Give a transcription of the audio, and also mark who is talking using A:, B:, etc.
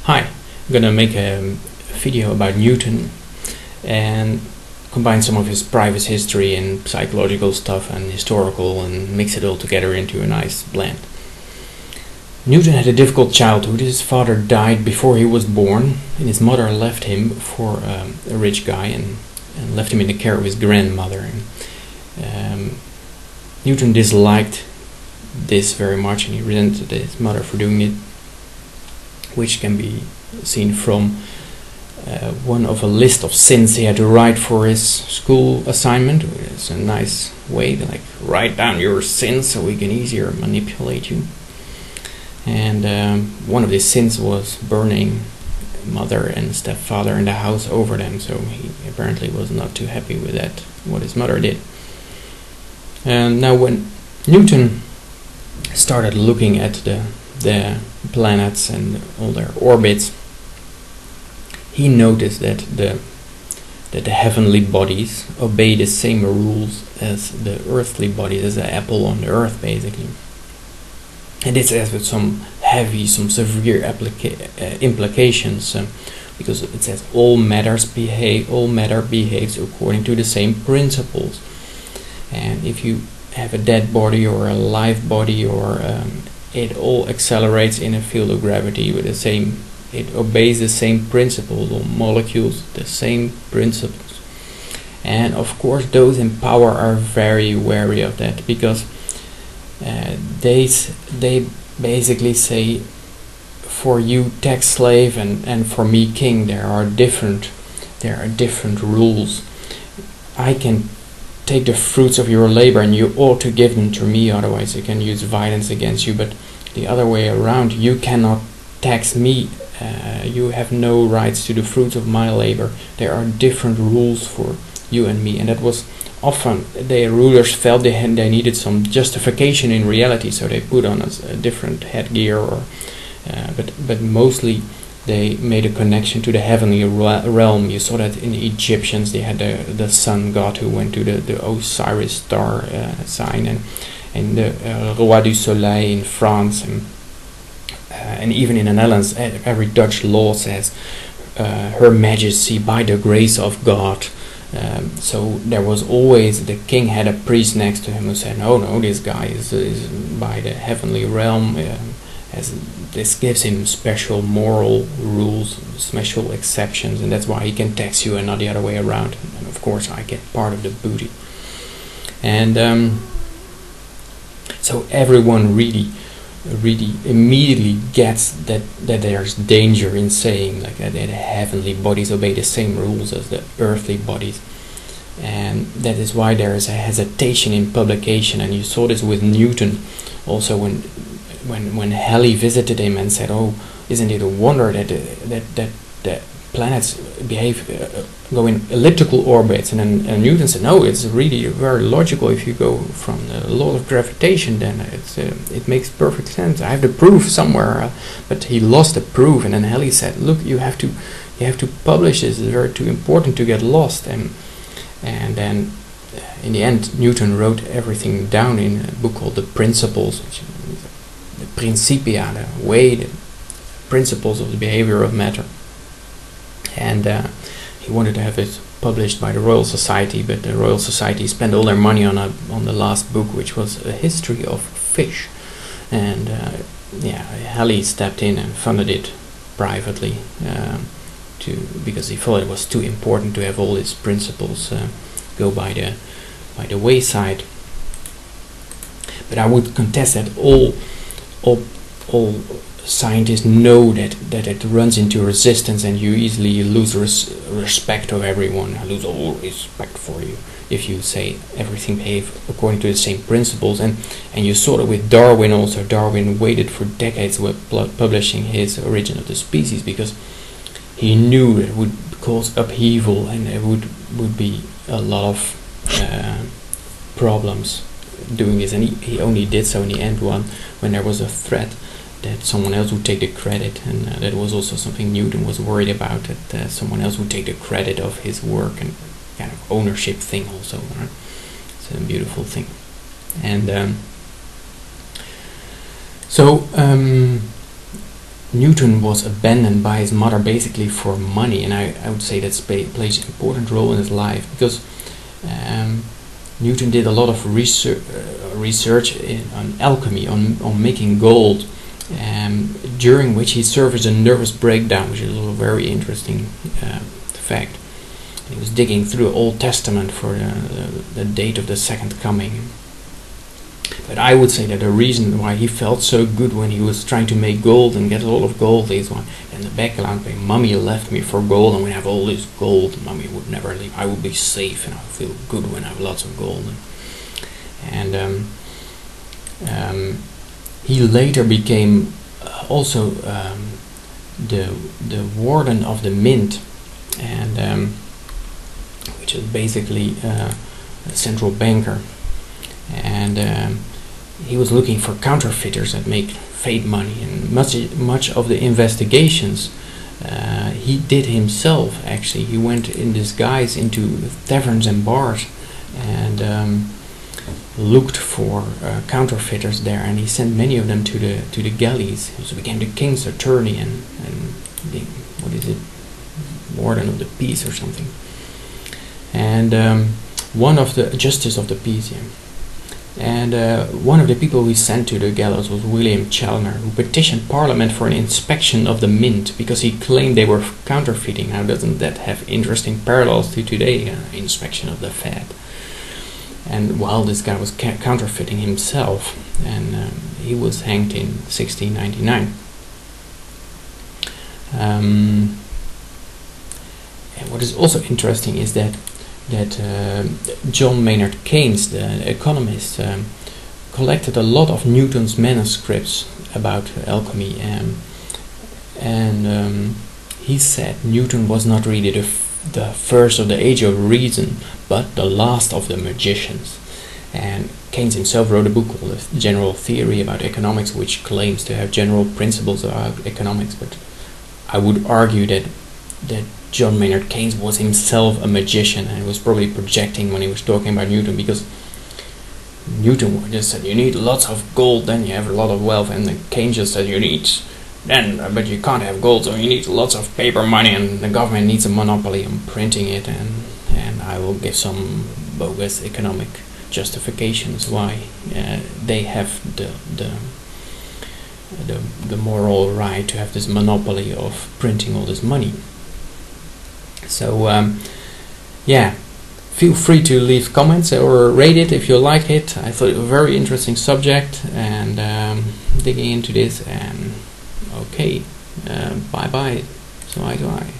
A: Hi, I'm gonna make a video about Newton and combine some of his private history and psychological stuff and historical and mix it all together into a nice blend. Newton had a difficult childhood. His father died before he was born and his mother left him for a rich guy and left him in the care of his grandmother. Newton disliked this very much and he resented his mother for doing it, which can be seen from one of a list of sins he had to write for his school assignment. It's a nice way to write down your sins so we can easier manipulate you. And one of these sins was burning mother and stepfather in the house over them, so he apparently was not too happy with that, what his mother did. And now when Newton started looking at the planets and all their orbits, he noticed that the heavenly bodies obey the same rules as the earthly bodies, as the apple on the earth basically. And this has with some severe implications, because it says all matter behaves according to the same principles. And if you have a dead body or a live body, or it all accelerates in a field of gravity with the same, it obeys the same principles, all molecules, the same principles. And of course those in power are very wary of that, because they basically say, for you tax slave and for me king, there are different rules. I can take the fruits of your labor and you ought to give them to me, otherwise I can use violence against you. But the other way around, you cannot tax me, you have no rights to the fruits of my labor. There are different rules for you and me. And that was often, the rulers felt they needed some justification in reality, so they put on a different headgear, or but mostly they made a connection to the heavenly realm. You saw that in the Egyptians, they had the sun god who went to the Osiris star sign, and the Roi du Soleil in France, and even in the Netherlands, every Dutch law says Her Majesty by the grace of God. So there was always, the king had a priest next to him who said, no, this guy is by the heavenly realm, as this gives him special moral rules, special exceptions, and that's why he can tax you and not the other way around. And of course I get part of the booty. And so everyone really immediately gets that there's danger in saying that the heavenly bodies obey the same rules as the earthly bodies. And that is why there is a hesitation in publication. And you saw this with Newton also, when Halley visited him and said, "Oh, isn't it a wonder that the planets go in elliptical orbits?" And Newton said, "No, it's really very logical. If you go from the law of gravitation, then it makes perfect sense. I have the proof somewhere." But he lost the proof, and then Halley said, "Look, you have to publish this. It's very too important to get lost." And then in the end, Newton wrote everything down in a book called The Principles, which is the Principia, the principles of the behavior of matter. And he wanted to have it published by the Royal Society, but the Royal Society spent all their money on the last book, which was a history of fish. And Halley stepped in and funded it privately, because he thought it was too important to have all his principles go by the wayside. But I would contest that all scientists know that it runs into resistance, and you easily lose respect of everyone. I lose all respect for you if you say everything behaves according to the same principles. And you saw it with Darwin also. Darwin waited for decades with publishing his Origin of the Species, because he knew it would cause upheaval and there would be a lot of problems doing this. And he only did so in the end when there was a threat that someone else would take the credit, and that was also something Newton was worried about, that someone else would take the credit of his work, and kind of ownership thing also. Right? It's a beautiful thing. And Newton was abandoned by his mother basically for money, and I would say that plays an important role in his life, because Newton did a lot of research on alchemy, on making gold, during which he suffered a nervous breakdown, which is a very interesting fact. He was digging through the Old Testament for the date of the second coming. But I would say that the reason why he felt so good when he was trying to make gold and get a lot of gold is one. In the background, my mummy left me for gold, and when I have all this gold, mummy would never leave. I would be safe, and I would feel good when I have lots of gold. And he later became also the warden of the mint, and which is basically a central banker. And he was looking for counterfeiters that make fake money, and much of the investigations he did himself. Actually, he went in disguise into taverns and bars and looked for counterfeiters there, and he sent many of them to the galleys. He also became the king's attorney and the, what is it, warden of the peace or something, and one of the justice of the peace. Yeah. And one of the people we sent to the gallows was William Challoner, who petitioned Parliament for an inspection of the mint because he claimed they were counterfeiting. Now, doesn't that have interesting parallels to today, inspection of the Fed? And while this guy was counterfeiting himself, and he was hanged in 1699. And what is also interesting is that John Maynard Keynes, the economist, collected a lot of Newton's manuscripts about alchemy, and he said Newton was not really the first of the age of reason, but the last of the magicians. And Keynes himself wrote a book called The General Theory about Economics, which claims to have general principles about economics, but I would argue that John Maynard Keynes was himself a magician, and he was probably projecting when he was talking about Newton, because Newton just said you need lots of gold, then you have a lot of wealth, and then Keynes just said but you can't have gold, so you need lots of paper money, and the government needs a monopoly on printing it, and I will give some bogus economic justifications why they have the moral right to have this monopoly of printing all this money. So yeah, feel free to leave comments or rate it if you like it. I thought it was a very interesting subject, and digging into this, and okay, bye bye, so eye to eye.